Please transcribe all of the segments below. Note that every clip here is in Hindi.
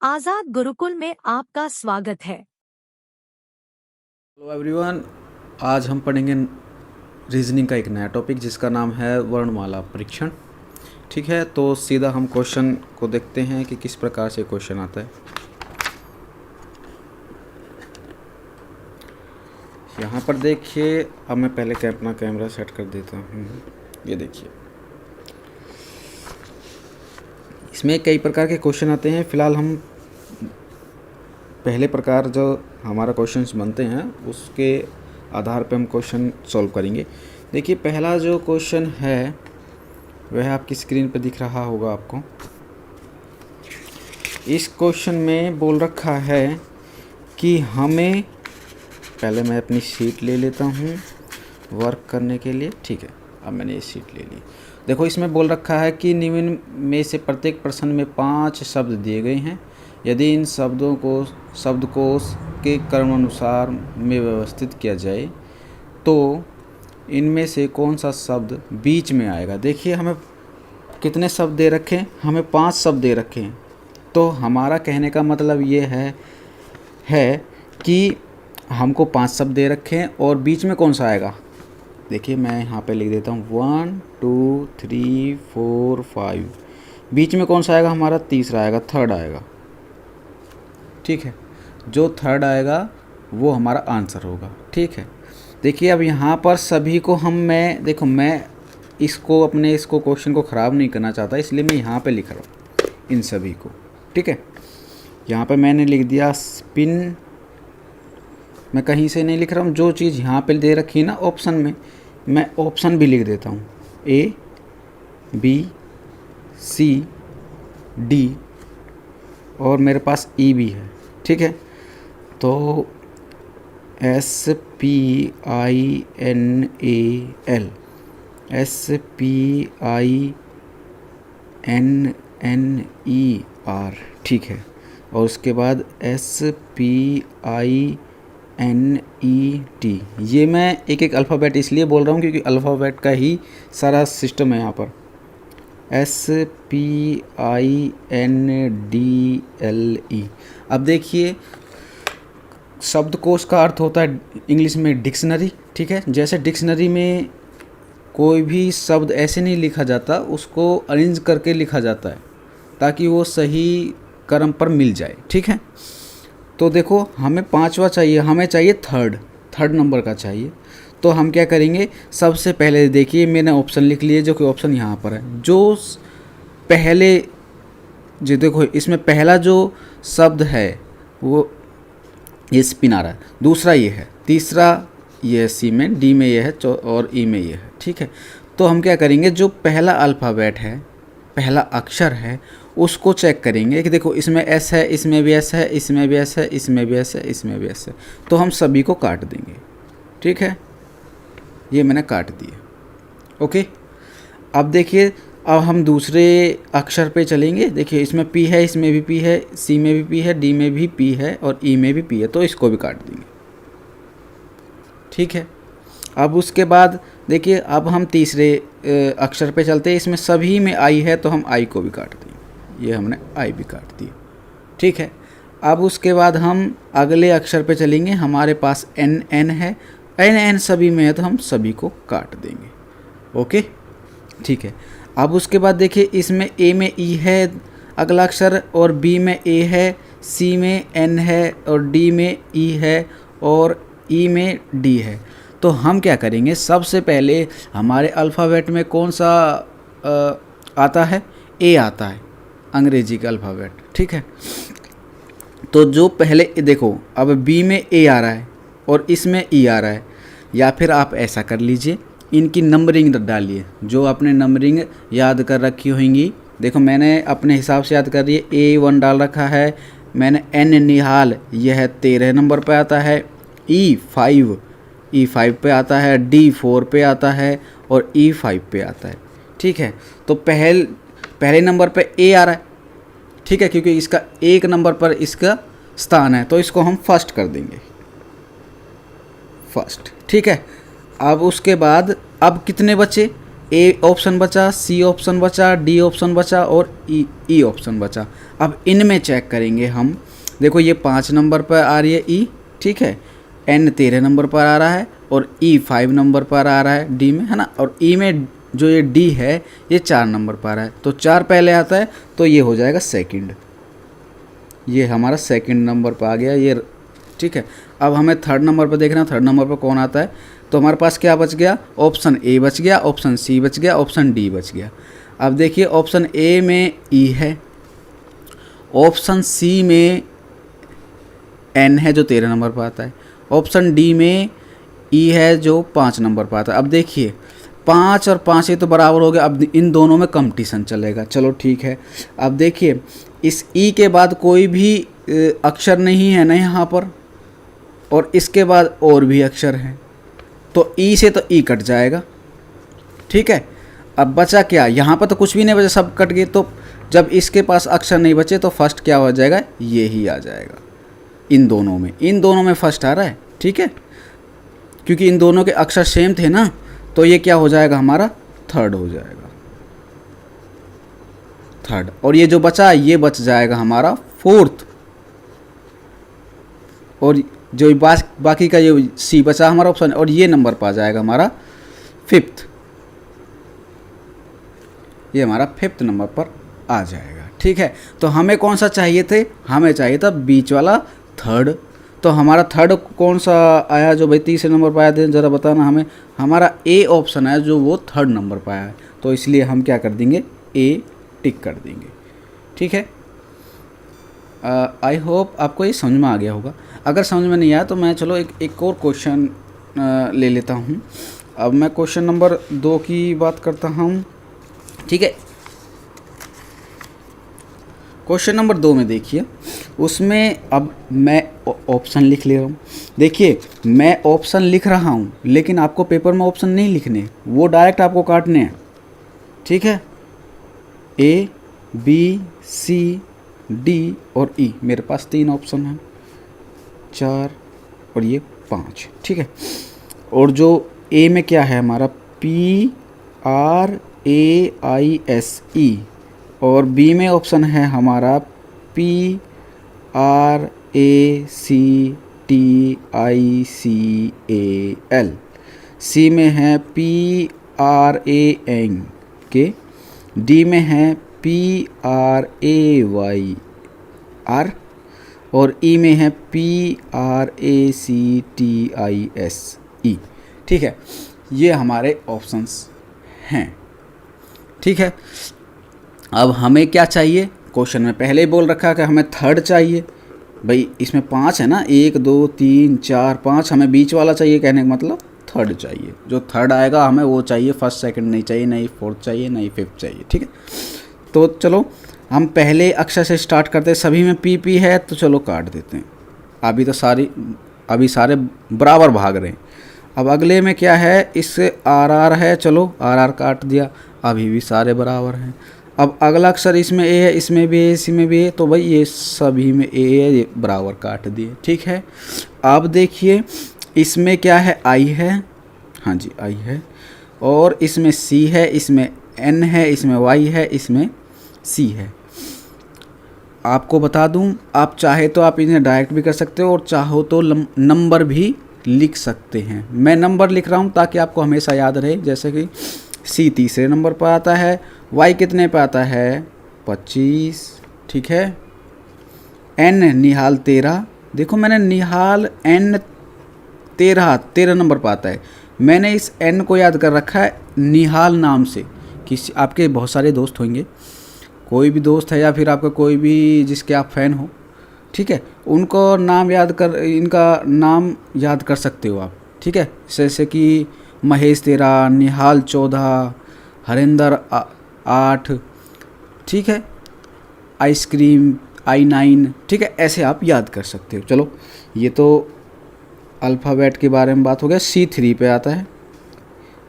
आजाद गुरुकुल में आपका स्वागत है। Hello everyone. आज हम पढ़ेंगे रीजनिंग का एक नया टॉपिक जिसका नाम है वर्णमाला परीक्षण। ठीक है, तो सीधा हम क्वेश्चन को देखते हैं कि किस प्रकार से क्वेश्चन आता है। यहाँ पर देखिए, अब मैं पहले अपना कैमरा सेट कर देता हूँ। ये देखिए, इसमें कई प्रकार के क्वेश्चन आते हैं। फ़िलहाल हम पहले प्रकार जो हमारा क्वेश्चंस बनते हैं उसके आधार पे हम क्वेश्चन सॉल्व करेंगे। देखिए, पहला जो क्वेश्चन है वह आपकी स्क्रीन पे दिख रहा होगा आपको। इस क्वेश्चन में बोल रखा है कि हमें, पहले मैं अपनी शीट ले लेता हूँ वर्क करने के लिए। ठीक है, अब मैंने ये शीट ले ली। देखो, इसमें बोल रखा है कि निम्न में से प्रत्येक प्रश्न में 5 शब्द दिए गए हैं। यदि इन शब्दों को शब्दकोश के क्रमानुसार में व्यवस्थित किया जाए तो इनमें से कौन सा शब्द बीच में आएगा। देखिए, हमें कितने शब्द दे रखे हैं? हमें 5 शब्द दे रखे हैं। तो हमारा कहने का मतलब ये है कि हमको 5 शब्द दे रखे हैं और बीच में कौन सा आएगा। देखिए, मैं यहाँ पे लिख देता हूँ 1 2 3 4 5। बीच में कौन सा आएगा? हमारा तीसरा आएगा, थर्ड आएगा। ठीक है, जो थर्ड आएगा वो हमारा आंसर होगा। ठीक है, देखिए, अब यहाँ पर सभी को मैं इसको क्वेश्चन को ख़राब नहीं करना चाहता, इसलिए मैं यहाँ पे लिख रहा हूँ इन सभी को। ठीक है, यहाँ पे मैंने लिख दिया स्पिन। मैं कहीं से नहीं लिख रहा हूँ, जो चीज़ यहाँ पे दे रखी है ना ऑप्शन में, मैं ऑप्शन भी लिख देता हूँ, A B C D और मेरे पास E भी है। ठीक है, तो SPINAL SPINNER। ठीक है, और उसके बाद SPINET। ये मैं एक एक अल्फ़ाबेट इसलिए बोल रहा हूँ क्योंकि अल्फ़ाबेट का ही सारा सिस्टम है यहाँ पर। SPINDLE। अब देखिए, शब्दकोश का अर्थ होता है इंग्लिश में डिक्शनरी। ठीक है, जैसे डिक्शनरी में कोई भी शब्द ऐसे नहीं लिखा जाता, उसको अरेंज करके लिखा जाता है ताकि वो सही क्रम पर मिल जाए। ठीक है, तो देखो, हमें 5वां चाहिए, हमें चाहिए थर्ड नंबर का चाहिए। तो हम क्या करेंगे, सबसे पहले देखिए मैंने ऑप्शन लिख लिए, जो कि ऑप्शन यहाँ पर है। जो देखो, इसमें पहला जो शब्द है वो ये स्पिन आ रहा है, दूसरा ये है, तीसरा ये है सी में, डी में ये है और ई में ये है। ठीक है, तो हम क्या करेंगे, जो पहला अल्फ़ाबेट है, पहला अक्षर है, उसको चेक करेंगे कि देखो इसमें एस है, इसमें भी एस है, इसमें भी एस है, इसमें भी एस है, इसमें भी एस है, तो हम सभी को काट देंगे। ठीक है, ये मैंने काट दिए। ओके, अब देखिए, अब हम दूसरे अक्षर पे चलेंगे। देखिए, इसमें पी है, इसमें भी पी है, सी में भी पी है, डी में भी पी है और ई में भी पी है, तो इसको भी काट देंगे। ठीक है, अब उसके बाद देखिए, अब हम तीसरे अक्षर पे चलते हैं। इसमें सभी में आई है तो हम आई को भी काट देंगे। ये हमने आई भी काट दी। ठीक है, अब उसके बाद हम अगले अक्षर पे चलेंगे। हमारे पास एन है, एन सभी में है तो हम सभी को काट देंगे। ओके, ठीक है, अब उसके बाद देखिए, इसमें ए में ई है अगला अक्षर, और बी में ए है, सी में एन है और डी में ई है और ई में डी है। तो हम क्या करेंगे, सबसे पहले हमारे अल्फ़ाबेट में कौन सा आता है? ए आता है, अंग्रेजी का अल्फ़ाबेट। ठीक है, तो जो पहले देखो, अब बी में ए आ रहा है और इसमें ई आ रहा है, या फिर आप ऐसा कर लीजिए, इनकी नंबरिंग डालिए, जो आपने नंबरिंग याद कर रखी होंगी। देखो, मैंने अपने हिसाब से याद कर रही है, A1 डाल रखा है मैंने, एन निहाल यह 13 नंबर पे आता है, E5 पे आता है, D4 पे आता है और E5 पे आता है। ठीक है, तो पहले नंबर पे A आ रहा है। ठीक है, क्योंकि इसका 1 नंबर पर इसका स्थान है, तो इसको हम फर्स्ट कर देंगे, फर्स्ट। ठीक है, अब उसके बाद अब कितने बचे? ए ऑप्शन बचा, सी ऑप्शन बचा, डी ऑप्शन बचा और ई ऑप्शन बचा। अब इनमें चेक करेंगे हम। देखो ये 5 नंबर पर आ रही है ई, ठीक है, एन 13 नंबर पर आ रहा है और ई 5 नंबर पर आ रहा है डी में, है ना, और ई में जो ये डी है ये 4 नंबर पर आ रहा है, तो 4 पहले आता है तो ये हो जाएगा सेकंड, ये हमारा सेकंड नंबर पर आ गया ये, ठीक है। अब हमें थर्ड नंबर पर देखना है, थर्ड नंबर पर कौन आता है, तो हमारे पास क्या बच गया, ऑप्शन ए बच गया, ऑप्शन सी बच गया, ऑप्शन डी बच गया। अब देखिए ऑप्शन ए में ई है, ऑप्शन सी में एन है जो 13 नंबर पर आता है, ऑप्शन डी में ई है जो 5 नंबर पर आता है। अब देखिए 5 और 5 ये तो बराबर हो गया, अब इन दोनों में कंपटीशन चलेगा, चलो ठीक है। अब देखिए इस ई के बाद कोई भी अक्षर नहीं है ना यहाँ पर, और इसके बाद और भी अक्षर हैं, तो ई से तो ई कट जाएगा, ठीक है। अब बचा क्या, यहाँ पर तो कुछ भी नहीं बचा, सब कट गए, तो जब इसके पास अक्षर नहीं बचे तो फर्स्ट क्या हो जाएगा, ये ही आ जाएगा। इन दोनों में फर्स्ट आ रहा है, ठीक है, क्योंकि इन दोनों के अक्षर सेम थे ना, तो ये क्या हो जाएगा, हमारा थर्ड हो जाएगा, थर्ड। और ये जो बचा ये बच जाएगा हमारा फोर्थ, और जो बाकी का ये सी बचा हमारा ऑप्शन, और ये नंबर पर आ जाएगा हमारा फिफ्थ, ये हमारा फिफ्थ नंबर पर आ जाएगा, ठीक है। तो हमें कौन सा चाहिए थे, हमें चाहिए था बीच वाला थर्ड। तो हमारा थर्ड कौन सा आया जो भाई तीसरे नंबर पर आया थे, ज़रा बताना हमें। हमारा ए ऑप्शन है जो वो थर्ड नंबर पर आया है, तो इसलिए हम क्या कर देंगे, ए टिक कर देंगे, ठीक है। आई होप आपको ये समझ में आ गया होगा। अगर समझ में नहीं आया तो मैं चलो एक और क्वेश्चन ले लेता हूँ। अब मैं क्वेश्चन नंबर 2 की बात करता हूँ, ठीक है। क्वेश्चन नंबर 2 में देखिए, उसमें अब मैं ऑप्शन लिख ले रहा हूँ। देखिए मैं ऑप्शन लिख रहा हूँ, लेकिन आपको पेपर में ऑप्शन नहीं लिखने, वो डायरेक्ट आपको काटने हैं, ठीक है। ए, बी, सी, डी और ई, मेरे पास 3 ऑप्शन हैं, 4 और ये 5, ठीक है। और जो ए में क्या है हमारा, P R A I S E, और बी में ऑप्शन है हमारा P R A C T I C A L, सी में है P R A N K, D में है P R A Y R, और ई में है P R A C T I S E, ठीक है। ये हमारे ऑप्शंस हैं, ठीक है। अब हमें क्या चाहिए, क्वेश्चन में पहले ही बोल रखा है कि हमें थर्ड चाहिए। भाई इसमें 5 है ना, 1 2 3 4 5, हमें बीच वाला चाहिए, कहने का मतलब थर्ड चाहिए। जो थर्ड आएगा हमें वो चाहिए, फर्स्ट सेकंड नहीं चाहिए, नहीं फोर्थ चाहिए, नहीं फिफ्थ चाहिए, ठीक है। तो चलो हम पहले अक्षर से स्टार्ट करते हैं। सभी में पी पी है तो चलो काट देते हैं, अभी सारे बराबर भाग रहे हैं। अब अगले में क्या है, इससे आर आर है, चलो आर आर काट दिया, अभी भी सारे बराबर हैं। अब अगला अक्षर इसमें ए है, इसमें भी ए, इसमें भी ए, तो भाई ये सभी में ए है, ये बराबर काट दिए, ठीक है। अब देखिए इसमें क्या है, आई है, हाँ जी आई है, और इसमें सी है, इसमें एन है, इसमें वाई है, इसमें सी है। आपको बता दूं, आप चाहे तो आप इन्हें डायरेक्ट भी कर सकते हो और चाहो तो नंबर भी लिख सकते हैं। मैं नंबर लिख रहा हूं ताकि आपको हमेशा याद रहे, जैसे कि सी तीसरे नंबर पर आता है, वाई कितने पे आता है 25, ठीक है। एन निहाल 13, देखो मैंने निहाल एन 13 नंबर पर आता है, मैंने इस एन को याद कर रखा है निहाल नाम से। किसी आपके बहुत सारे दोस्त होंगे, कोई भी दोस्त है या फिर आपका कोई भी जिसके आप फ़ैन हो, ठीक है, उनको नाम याद कर, इनका नाम याद कर सकते हो आप, ठीक है। जैसे कि महेश 13, निहाल 14, हरिंदर 8, ठीक है, आइसक्रीम I9, ठीक है, ऐसे आप याद कर सकते हो। चलो ये तो अल्फ़ाबेट के बारे में बात हो गया। C3 पे आता है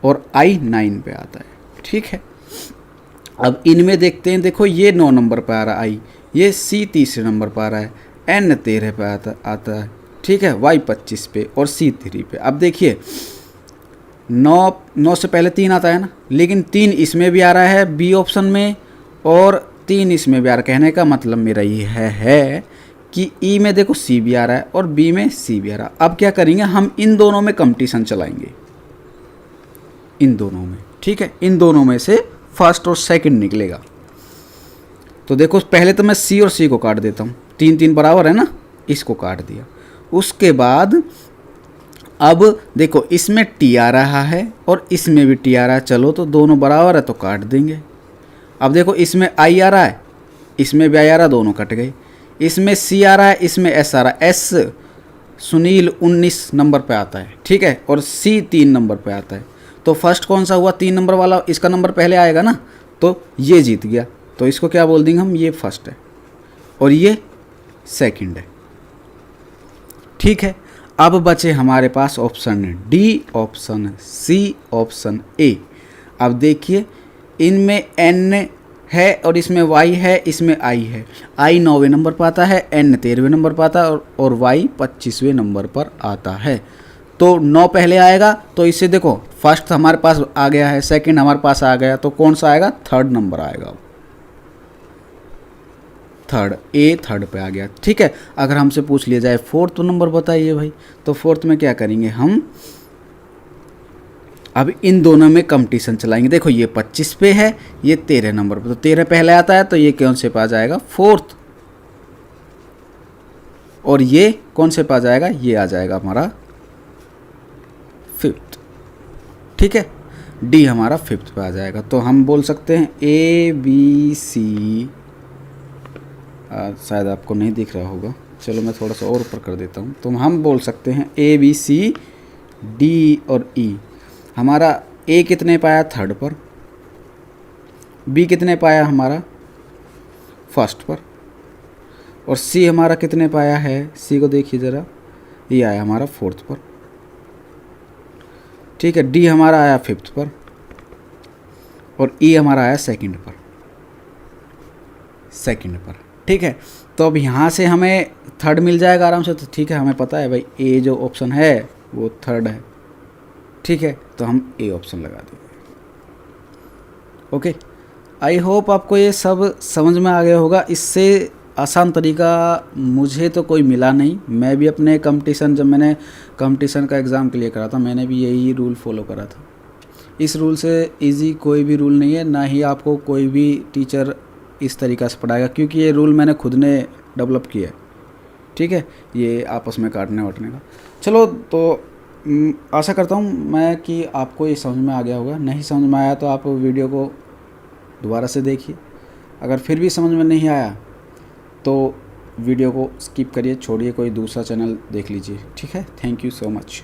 और I9 पे आता है, ठीक है। अब इनमें देखते हैं, देखो ये 9 नंबर पर आ रहा है I, ये C तीसरे नंबर पर आ रहा है, N 13 पे आता है, ठीक है, Y 25 पे और C 3 पे। अब देखिए 9 से पहले 3 आता है ना, लेकिन 3 इसमें भी आ रहा है बी ऑप्शन में और 3 इसमें भी आ रहा है। कहने का मतलब मेरा ये है कि ई में देखो सी भी आ रहा है और बी में सी भी आ रहा है। अब क्या करेंगे, हम इन दोनों में कंपटीशन चलाएंगे, इन दोनों में, ठीक है। इन दोनों में से फर्स्ट और सेकंड निकलेगा। तो देखो पहले तो मैं सी और सी को काट देता हूँ, 3 3 बराबर है ना, इसको काट दिया। उसके बाद अब देखो इसमें टी आ रहा है और इसमें भी टी आ रहा है, चलो तो दोनों बराबर है तो काट देंगे। अब देखो इसमें आई आ रहा है, इसमें भी आई आ रहा है, दोनों कट गए। इसमें सी आ रहा है, इसमें एस आ रहा है। एस सुनील 19 नंबर पे आता है, ठीक है, और सी 3 नंबर पे आता है। तो फर्स्ट कौन सा हुआ, 3 नंबर वाला, इसका नंबर पहले आएगा ना, तो ये जीत गया। तो इसको क्या बोल देंगे हम, ये फर्स्ट है और ये सेकंड है, ठीक है। अब बचे हमारे पास option D, option C, option A. अब देखिए इनमें एन है और इसमें वाई है, इसमें आई है। आई 9वें नंबर पर आता है, एन 13वें नंबर पर आता है और वाई 25वें नंबर पर आता है। तो 9 पहले आएगा, तो इससे देखो फर्स्ट हमारे पास आ गया है, सेकंड हमारे पास आ गया, तो कौन सा आएगा, थर्ड नंबर आएगा, थर्ड, ए थर्ड पे आ गया, ठीक है। अगर हमसे पूछ लिया जाए फोर्थ नंबर बताइए भाई, तो फोर्थ में क्या करेंगे हम, अब इन दोनों में कंपटीशन चलाएंगे। देखो ये 25 पे है, ये 13 नंबर पे, तो 13 पहले आता है, तो ये कौन से पे आ जाएगा, फोर्थ। और ये कौन से पे आ जाएगा, ये आ जाएगा हमारा फिफ्थ, ठीक है। डी हमारा फिफ्थ पे आ जाएगा। तो हम बोल सकते हैं ए बी सी, शायद आपको नहीं दिख रहा होगा, चलो मैं थोड़ा सा और ऊपर कर देता हूँ। तो हम बोल सकते हैं ए बी सी डी और ई। हमारा ए कितने पाया, थर्ड पर, बी कितने पाया हमारा, फर्स्ट पर, और सी हमारा कितने पाया है, सी को देखिए ज़रा, ये आया हमारा फोर्थ पर, ठीक है। डी हमारा आया फिफ्थ पर और ई हमारा आया सेकंड पर, ठीक है। तो अब यहाँ से हमें थर्ड मिल जाएगा आराम से, तो ठीक है, हमें पता है भाई ए जो ऑप्शन है वो थर्ड है, ठीक है। तो हम ए ऑप्शन लगा देंगे। ओके, आई होप आपको ये सब समझ में आ गया होगा। इससे आसान तरीका मुझे तो कोई मिला नहीं। मैं भी अपने कंपटीशन, जब मैंने कंपटीशन का एग्ज़ाम क्लियर करा था, मैंने भी यही रूल फॉलो करा था। इस रूल से इजी कोई भी रूल नहीं है, ना ही आपको कोई भी टीचर इस तरीक़ा से पढ़ाएगा, क्योंकि ये रूल मैंने खुद ने डेवलप किया है, ठीक है, ये आपस में काटने वाटने का। चलो, तो आशा करता हूँ मैं कि आपको ये समझ में आ गया होगा। नहीं समझ में आया तो आप वीडियो को दोबारा से देखिए। अगर फिर भी समझ में नहीं आया तो वीडियो को स्किप करिए, छोड़िए, कोई दूसरा चैनल देख लीजिए, ठीक है। Thank you so much.